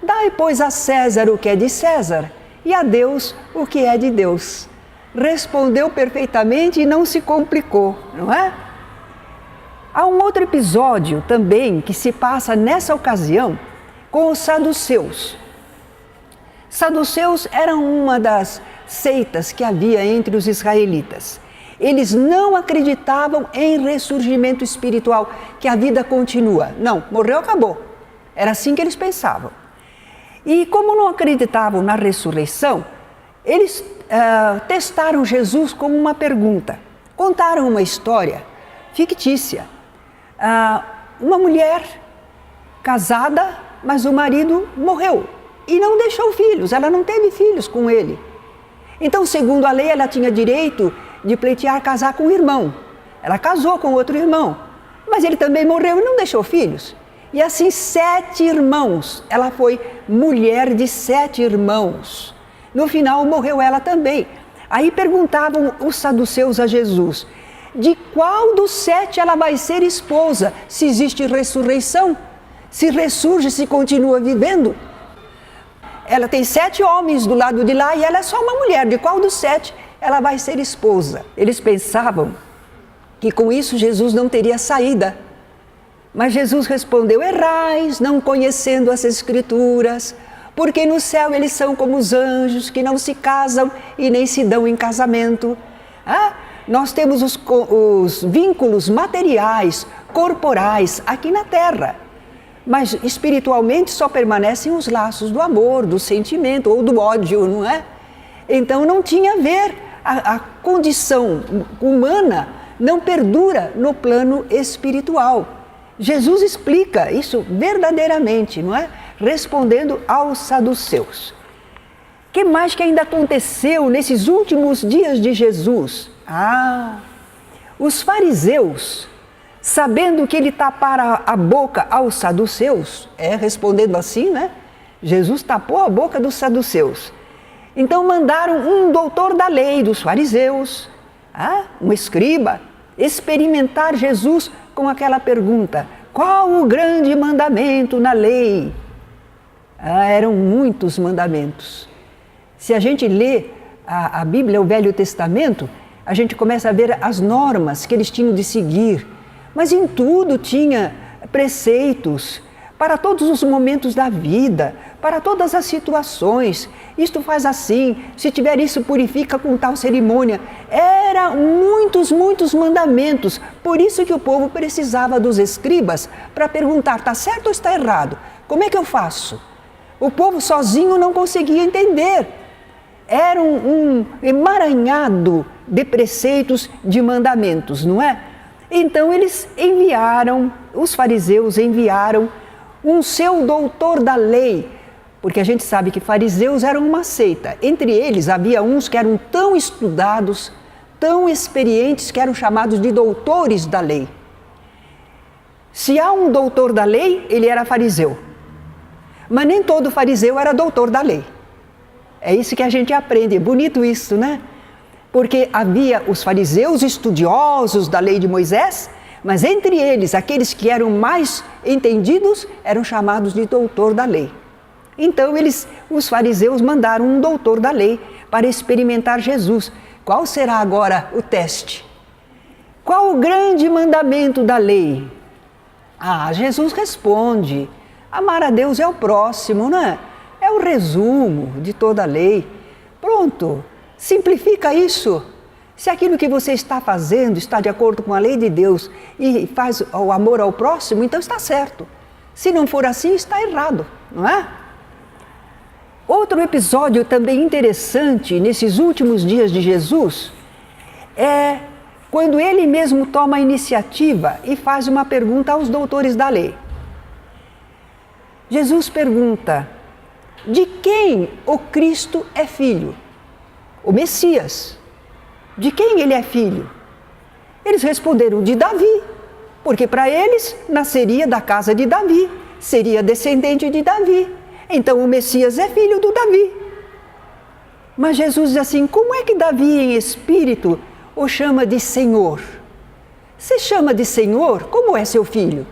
Dai, pois, a César o que é de César, e a Deus o que é de Deus. Respondeu perfeitamente e não se complicou, não é? Há um outro episódio também que se passa nessa ocasião com os saduceus. Saduceus eram uma das seitas que havia entre os israelitas. Eles não acreditavam em ressurgimento espiritual, que a vida continua. Não, morreu, acabou. Era assim que eles pensavam. E como não acreditavam na ressurreição, eles testaram Jesus com uma pergunta. Contaram uma história fictícia. Uma mulher casada, mas o marido morreu e não deixou filhos, ela não teve filhos com ele. Então, segundo a lei, ela tinha direito de pleitear casar com o irmão. Ela casou com outro irmão, mas ele também morreu e não deixou filhos. E assim 7 irmãos, ela foi mulher de 7 irmãos. No final morreu ela também. Aí perguntavam os saduceus a Jesus, de qual dos 7 ela vai ser esposa, se existe ressurreição? Se ressurge, se continua vivendo? Ela tem 7 homens do lado de lá e ela é só uma mulher, de qual dos 7 ela vai ser esposa? Eles pensavam que com isso Jesus não teria saída. Mas Jesus respondeu, errais, não conhecendo as Escrituras, porque no céu eles são como os anjos, que não se casam e nem se dão em casamento. Nós temos os vínculos materiais, corporais, aqui na terra. Mas espiritualmente só permanecem os laços do amor, do sentimento ou do ódio, não é? Então não tinha a ver, a condição humana não perdura no plano espiritual. Jesus explica isso verdadeiramente, não é? Respondendo aos saduceus. O que mais que ainda aconteceu nesses últimos dias de Jesus? Os fariseus, sabendo que ele tapara a boca aos saduceus, respondendo assim, né? Jesus tapou a boca dos saduceus. Então mandaram um doutor da lei dos fariseus, um escriba, experimentar Jesus com aquela pergunta, qual o grande mandamento na lei? Eram muitos mandamentos. Se a gente lê a Bíblia, o Velho Testamento, a gente começa a ver as normas que eles tinham de seguir, mas em tudo tinha preceitos para todos os momentos da vida, para todas as situações. Isto faz assim, se tiver isso, purifica com tal cerimônia. Eram muitos mandamentos. Por isso que o povo precisava dos escribas para perguntar, está certo ou está errado? Como é que eu faço? O povo sozinho não conseguia entender. Era um emaranhado de preceitos, de mandamentos, não é? Então eles enviaram, os fariseus enviaram um seu doutor da lei, porque a gente sabe que fariseus eram uma seita. Entre eles havia uns que eram tão estudados, tão experientes, que eram chamados de doutores da lei. Se há um doutor da lei, ele era fariseu. Mas nem todo fariseu era doutor da lei. É isso que a gente aprende, é bonito isso, né? Porque havia os fariseus estudiosos da lei de Moisés, mas entre eles, aqueles que eram mais entendidos, eram chamados de doutor da lei. Então os fariseus mandaram um doutor da lei para experimentar Jesus. Qual será agora o teste? Qual o grande mandamento da lei? Jesus responde, amar a Deus é o próximo, não é? É o resumo de toda a lei. Pronto, simplifica isso. Se aquilo que você está fazendo está de acordo com a lei de Deus e faz o amor ao próximo, então está certo. Se não for assim, está errado, não é? Outro episódio também interessante nesses últimos dias de Jesus é quando ele mesmo toma a iniciativa e faz uma pergunta aos doutores da lei. Jesus pergunta: de quem o Cristo é filho? O Messias. De quem ele é filho? Eles responderam: de Davi, porque para eles nasceria da casa de Davi, seria descendente de Davi. Então o Messias é filho do Davi. Mas Jesus diz assim: como é que Davi em espírito o chama de Senhor? Se chama de Senhor, como é seu filho?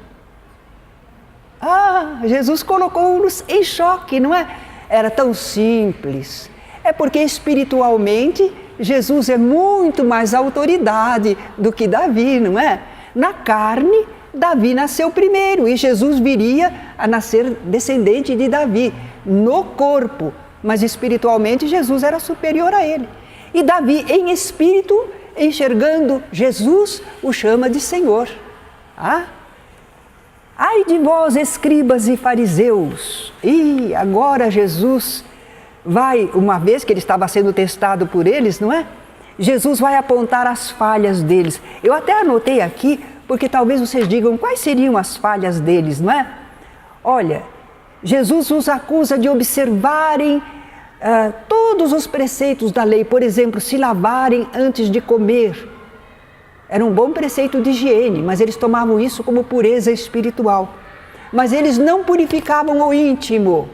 Jesus colocou-nos em choque, não é? Era tão simples. É porque espiritualmente Jesus é muito mais autoridade do que Davi, não é? Na carne, Davi nasceu primeiro e Jesus viria a nascer descendente de Davi, no corpo, mas espiritualmente Jesus era superior a ele. E Davi, em espírito, enxergando Jesus, o chama de Senhor. Ai de vós, escribas e fariseus! E agora Jesus vai, uma vez que ele estava sendo testado por eles, não é? Jesus vai apontar as falhas deles. Eu até anotei aqui, porque talvez vocês digam quais seriam as falhas deles, não é? Olha, Jesus os acusa de observarem todos os preceitos da lei, por exemplo, se lavarem antes de comer. Era um bom preceito de higiene, mas eles tomavam isso como pureza espiritual. Mas eles não purificavam o íntimo,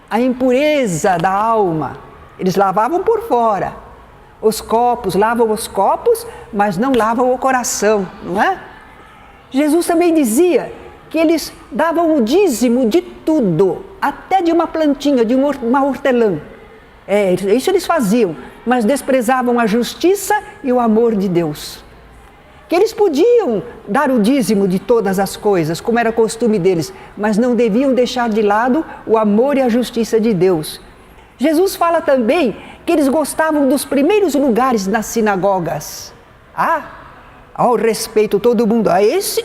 a impureza da alma. Eles lavavam por fora. Os copos, lavam os copos, mas não lavam o coração, não é? Jesus também dizia que eles davam o dízimo de tudo, até de uma plantinha, de uma hortelã. Isso eles faziam, mas desprezavam a justiça e o amor de Deus. Que eles podiam dar o dízimo de todas as coisas, como era costume deles, mas não deviam deixar de lado o amor e a justiça de Deus. Jesus fala também que eles gostavam dos primeiros lugares nas sinagogas. Ao respeito, todo mundo, esse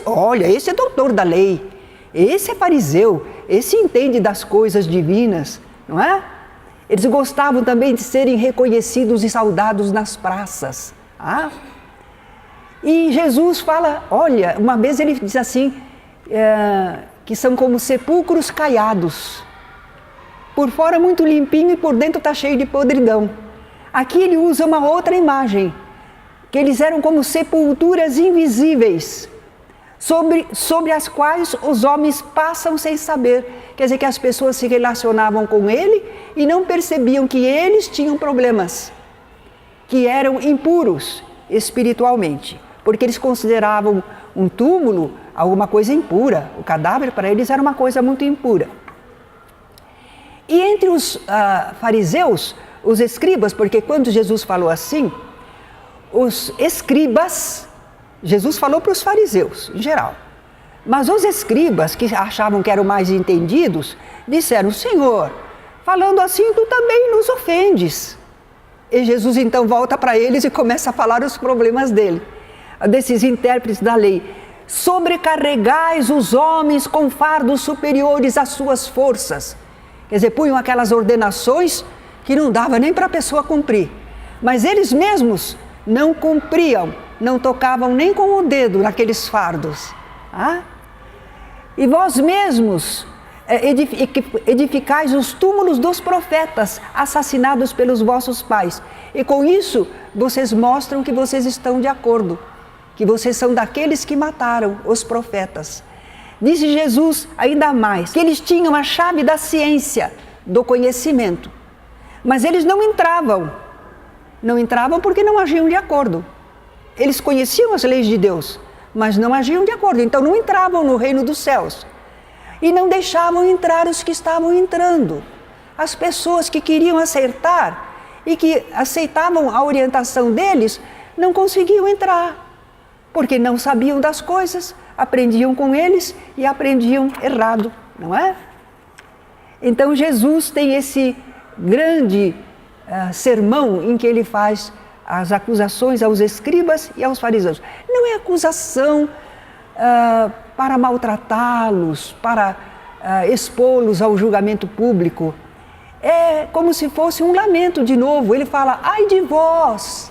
é doutor da lei, esse é fariseu, esse entende das coisas divinas, não é? Eles gostavam também de serem reconhecidos e saudados nas praças. E Jesus fala, olha, uma vez ele diz assim, que são como sepulcros caiados. Por fora muito limpinho e por dentro está cheio de podridão. Aqui ele usa uma outra imagem, que eles eram como sepulturas invisíveis, sobre as quais os homens passam sem saber. Quer dizer que as pessoas se relacionavam com ele e não percebiam que eles tinham problemas, que eram impuros espiritualmente, porque eles consideravam um túmulo alguma coisa impura. O cadáver para eles era uma coisa muito impura. E entre os fariseus, os escribas, porque quando Jesus falou assim, os escribas, Jesus falou para os fariseus em geral, mas os escribas, que achavam que eram mais entendidos, disseram: Senhor, falando assim tu também nos ofendes. E Jesus então volta para eles e começa a falar os problemas dele, desses intérpretes da lei. Sobrecarregais os homens com fardos superiores às suas forças. Quer dizer, punham aquelas ordenações que não dava nem para a pessoa cumprir. Mas eles mesmos não cumpriam, não tocavam nem com o dedo naqueles fardos. E vós mesmos edificais os túmulos dos profetas assassinados pelos vossos pais. E com isso, vocês mostram que vocês estão de acordo, que vocês são daqueles que mataram os profetas. Disse Jesus ainda mais, que eles tinham a chave da ciência, do conhecimento. Mas eles não entravam. Não entravam porque não agiam de acordo. Eles conheciam as leis de Deus, mas não agiam de acordo. Então não entravam no reino dos céus. E não deixavam entrar os que estavam entrando. As pessoas que queriam acertar e que aceitavam a orientação deles, não conseguiam entrar. Porque não sabiam das coisas, aprendiam com eles e aprendiam errado, não é? Então Jesus tem esse grande sermão em que ele faz as acusações aos escribas e aos fariseus. Não é acusação para maltratá-los, para expô-los ao julgamento público. É como se fosse um lamento de novo. Ele fala, ai de vós.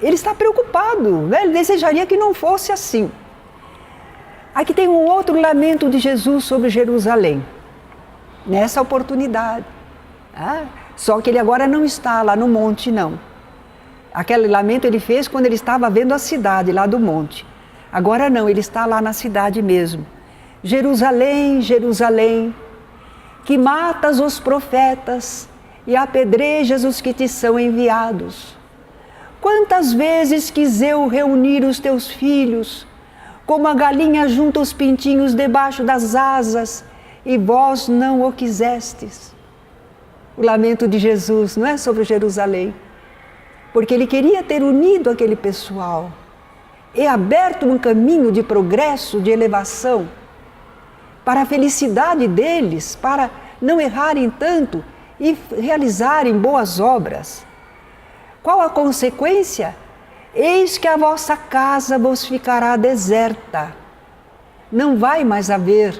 Ele está preocupado, né? Ele desejaria que não fosse assim. Aqui tem um outro lamento de Jesus sobre Jerusalém, nessa oportunidade. Só que ele agora não está lá no monte, não. Aquele lamento ele fez quando ele estava vendo a cidade lá do monte. Agora não, ele está lá na cidade mesmo. Jerusalém, Jerusalém, que matas os profetas e apedrejas os que te são enviados. Quantas vezes quis eu reunir os teus filhos, como a galinha junta os pintinhos debaixo das asas, e vós não o quisestes. O lamento de Jesus não é sobre Jerusalém, porque ele queria ter unido aquele pessoal e aberto um caminho de progresso, de elevação, para a felicidade deles, para não errarem tanto e realizarem boas obras. Qual a consequência? Eis que a vossa casa vos ficará deserta. Não vai mais haver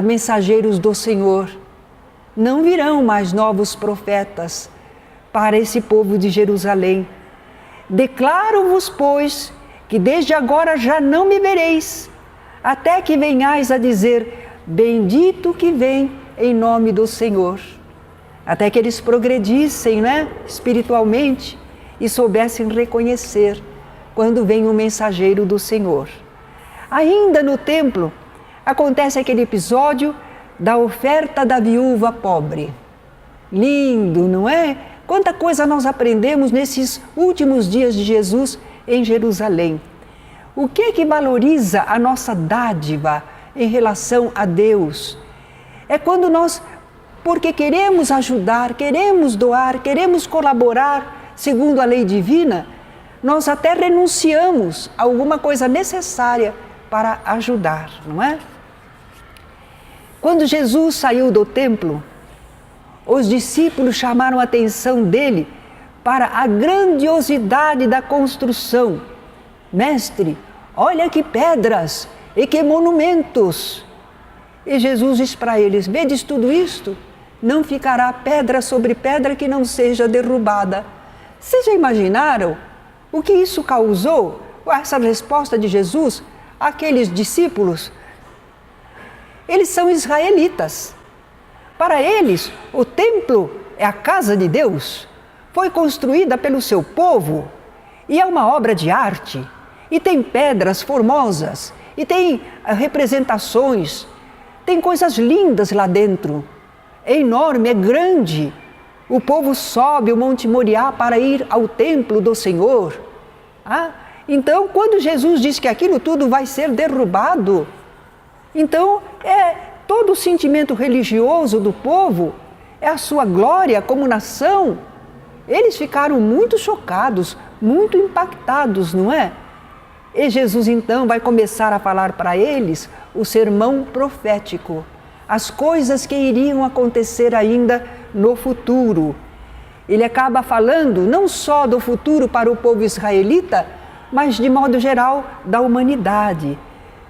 mensageiros do Senhor. Não virão mais novos profetas para esse povo de Jerusalém. Declaro-vos, pois, que desde agora já não me vereis, até que venhais a dizer, bendito que vem em nome do Senhor. Até que eles progredissem, né, espiritualmente e soubessem reconhecer quando vem o mensageiro do Senhor. Ainda no templo, acontece aquele episódio da oferta da viúva pobre. Lindo, não é? Quanta coisa nós aprendemos nesses últimos dias de Jesus em Jerusalém. O que é que valoriza a nossa dádiva em relação a Deus? É quando nós, porque queremos ajudar, queremos doar, queremos colaborar segundo a lei divina, nós até renunciamos a alguma coisa necessária para ajudar, não é? Quando Jesus saiu do templo, os discípulos chamaram a atenção dele para a grandiosidade da construção. Mestre, olha que pedras e que monumentos! E Jesus diz para eles, vedes tudo isto? Não ficará pedra sobre pedra que não seja derrubada. Vocês já imaginaram o que isso causou? Essa resposta de Jesus àqueles discípulos? Eles são israelitas. Para eles, o templo é a casa de Deus. Foi construída pelo seu povo e é uma obra de arte. E tem pedras formosas, e tem representações, tem coisas lindas lá dentro. É enorme, é grande. O povo sobe o Monte Moriá para ir ao templo do Senhor. Então, quando Jesus diz que aquilo tudo vai ser derrubado, então todo o sentimento religioso do povo, é a sua glória como nação. Eles ficaram muito chocados, muito impactados, não é? E Jesus então vai começar a falar para eles o sermão profético, as coisas que iriam acontecer ainda no futuro. Ele acaba falando não só do futuro para o povo israelita, mas de modo geral da humanidade.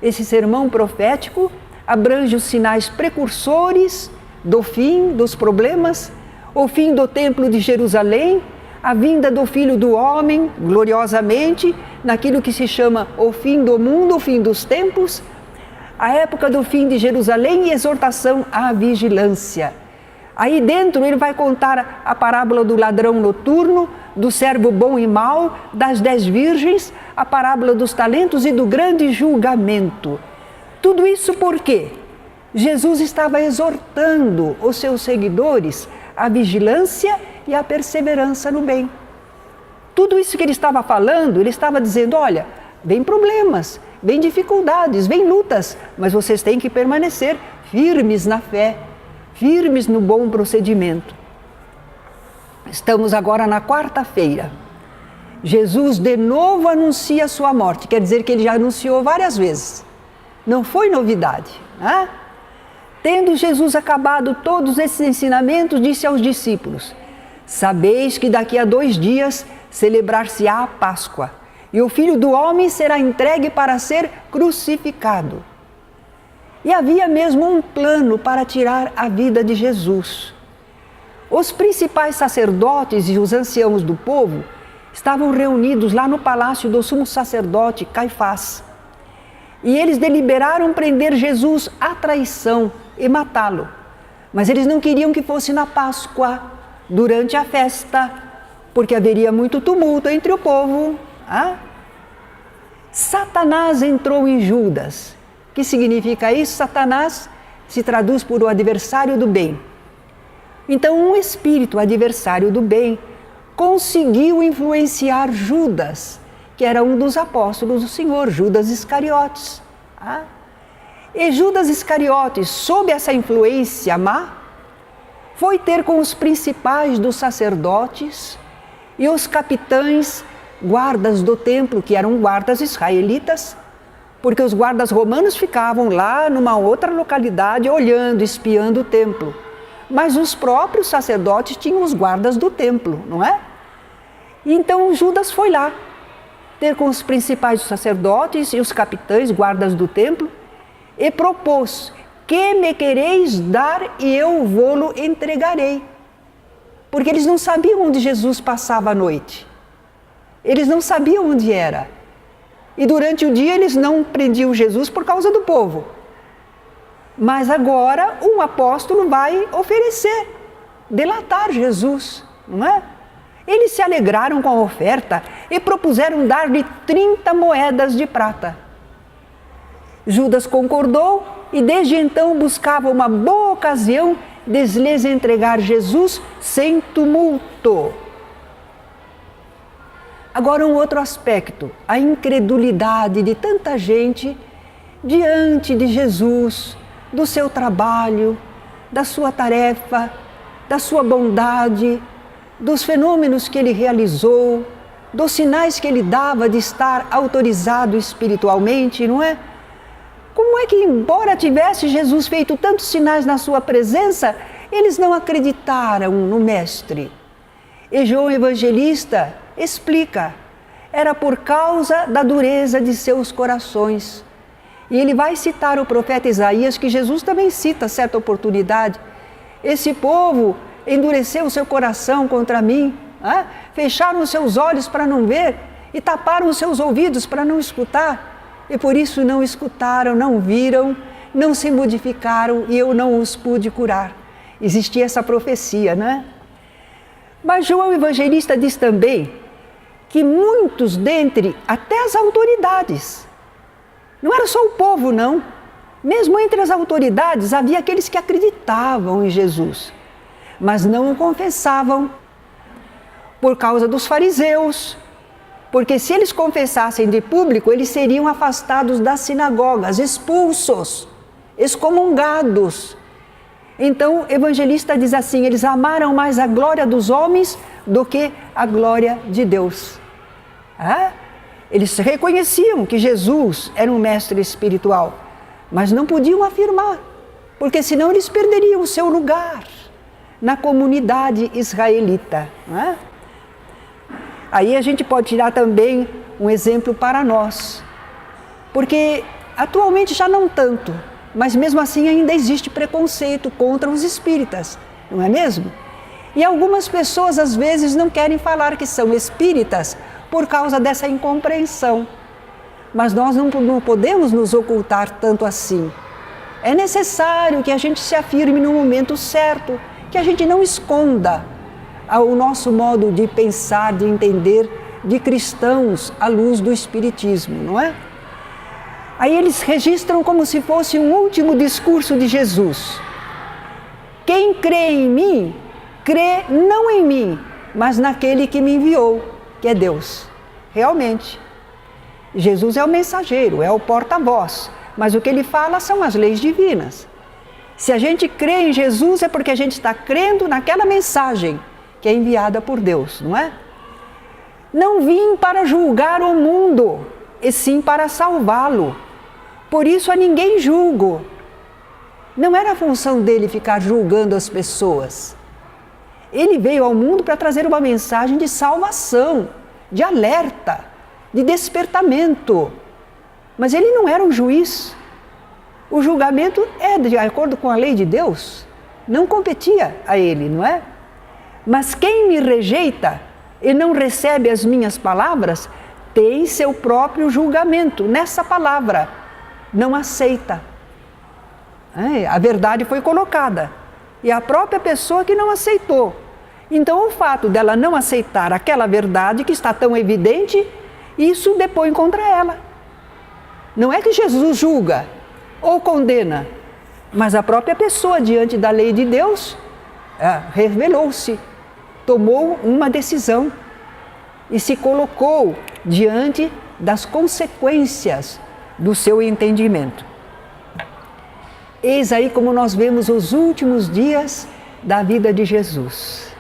Esse sermão profético abrange os sinais precursores do fim dos problemas, o fim do templo de Jerusalém, a vinda do Filho do Homem, gloriosamente, naquilo que se chama o fim do mundo, o fim dos tempos, a época do fim de Jerusalém e exortação à vigilância. Aí dentro ele vai contar a parábola do ladrão noturno, do servo bom e mau, das 10 virgens, a parábola dos talentos e do grande julgamento. Tudo isso por quê? Jesus estava exortando os seus seguidores à vigilância e à perseverança no bem. Tudo isso que ele estava falando, ele estava dizendo, olha, vem problemas, vem dificuldades, vem lutas, mas vocês têm que permanecer firmes na fé, firmes no bom procedimento. Estamos agora na quarta-feira. Jesus de novo anuncia a sua morte, quer dizer que ele já anunciou várias vezes. Não foi novidade, né? Tendo Jesus acabado todos esses ensinamentos, disse aos discípulos, sabeis que daqui a 2 dias celebrar-se-á a Páscoa, e o Filho do Homem será entregue para ser crucificado. E havia mesmo um plano para tirar a vida de Jesus. Os principais sacerdotes e os anciãos do povo estavam reunidos lá no palácio do sumo sacerdote Caifás. E eles deliberaram prender Jesus à traição e matá-lo. Mas eles não queriam que fosse na Páscoa, durante a festa, porque haveria muito tumulto entre o povo. Satanás entrou em Judas. O que significa isso? Satanás se traduz por o adversário do bem. Então, um espírito adversário do bem conseguiu influenciar Judas, que era um dos apóstolos do Senhor, Judas Iscariotes. E Judas Iscariotes, sob essa influência má, foi ter com os principais dos sacerdotes e os capitães guardas do templo, que eram guardas israelitas, porque os guardas romanos ficavam lá numa outra localidade olhando, espiando o templo. Mas os próprios sacerdotes tinham os guardas do templo, não é? Então Judas foi lá, ter com os principais sacerdotes e os capitães, guardas do templo, e propôs: que me quereis dar e eu vô-lo entregarei. Porque eles não sabiam onde Jesus passava a noite. Eles não sabiam onde era. E durante o dia eles não prendiam Jesus por causa do povo. Mas agora um apóstolo vai oferecer, delatar Jesus, não é? Eles se alegraram com a oferta e propuseram dar-lhe 30 moedas de prata. Judas concordou e desde então buscava uma boa ocasião de lhes entregar Jesus sem tumulto. Agora um outro aspecto, a incredulidade de tanta gente diante de Jesus, do seu trabalho, da sua tarefa, da sua bondade, dos fenômenos que ele realizou, dos sinais que ele dava de estar autorizado espiritualmente, não é? Como é que, embora tivesse Jesus feito tantos sinais na sua presença, eles não acreditaram no Mestre? E João Evangelista explica, era por causa da dureza de seus corações. E ele vai citar o profeta Isaías, que Jesus também cita a certa oportunidade. Esse povo endureceu o seu coração contra mim, fecharam os seus olhos para não ver e taparam os seus ouvidos para não escutar. E por isso não escutaram, não viram, não se modificaram e eu não os pude curar. Existia essa profecia, né? Mas João Evangelista diz também que muitos dentre, até as autoridades, não era só o povo não, mesmo entre as autoridades havia aqueles que acreditavam em Jesus, mas não o confessavam por causa dos fariseus, porque se eles confessassem de público, eles seriam afastados das sinagogas, expulsos, excomungados. Então, o evangelista diz assim, eles amaram mais a glória dos homens do que a glória de Deus. Eles reconheciam que Jesus era um mestre espiritual, mas não podiam afirmar, porque senão eles perderiam o seu lugar na comunidade israelita. Aí a gente pode tirar também um exemplo para nós, porque atualmente já não tanto, mas mesmo assim ainda existe preconceito contra os espíritas, não é mesmo? E algumas pessoas às vezes não querem falar que são espíritas por causa dessa incompreensão. Mas nós não podemos nos ocultar tanto assim. É necessário que a gente se afirme no momento certo, que a gente não esconda o nosso modo de pensar, de entender, de cristãos à luz do Espiritismo, não é? Aí eles registram como se fosse um último discurso de Jesus. Quem crê em mim, crê não em mim, mas naquele que me enviou, que é Deus. Realmente, Jesus é o mensageiro, é o porta-voz, mas o que ele fala são as leis divinas. Se a gente crê em Jesus é porque a gente está crendo naquela mensagem que é enviada por Deus, não é? Não vim para julgar o mundo, e sim para salvá-lo. Por isso a ninguém julgo. Não era a função dele ficar julgando as pessoas. Ele veio ao mundo para trazer uma mensagem de salvação, de alerta, de despertamento. Mas ele não era um juiz. O julgamento é de acordo com a lei de Deus. Não competia a ele, não é? Mas quem me rejeita e não recebe as minhas palavras, tem seu próprio julgamento nessa palavra. Não aceita. A verdade foi colocada. E a própria pessoa que não aceitou. Então, o fato dela não aceitar aquela verdade que está tão evidente, isso depõe contra ela. Não é que Jesus julga ou condena, mas a própria pessoa, diante da lei de Deus, revelou-se, tomou uma decisão e se colocou diante das consequências do seu entendimento. Eis aí como nós vemos os últimos dias da vida de Jesus.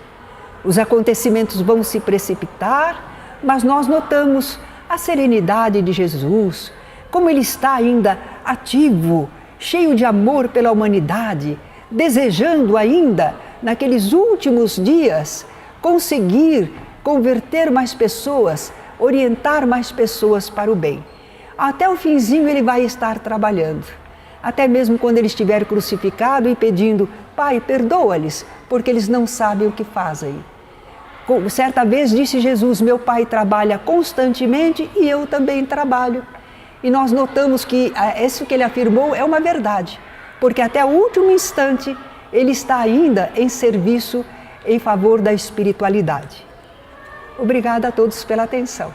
Os acontecimentos vão se precipitar, mas nós notamos a serenidade de Jesus, como ele está ainda ativo, cheio de amor pela humanidade, desejando ainda, naqueles últimos dias, conseguir converter mais pessoas, orientar mais pessoas para o bem. Até o finzinho ele vai estar trabalhando. Até mesmo quando ele estiver crucificado e pedindo, Pai, perdoa-lhes, porque eles não sabem o que fazem. Certa vez disse Jesus, meu Pai trabalha constantemente e eu também trabalho. E nós notamos que isso que ele afirmou é uma verdade, porque até o último instante ele está ainda em serviço em favor da espiritualidade. Obrigada a todos pela atenção.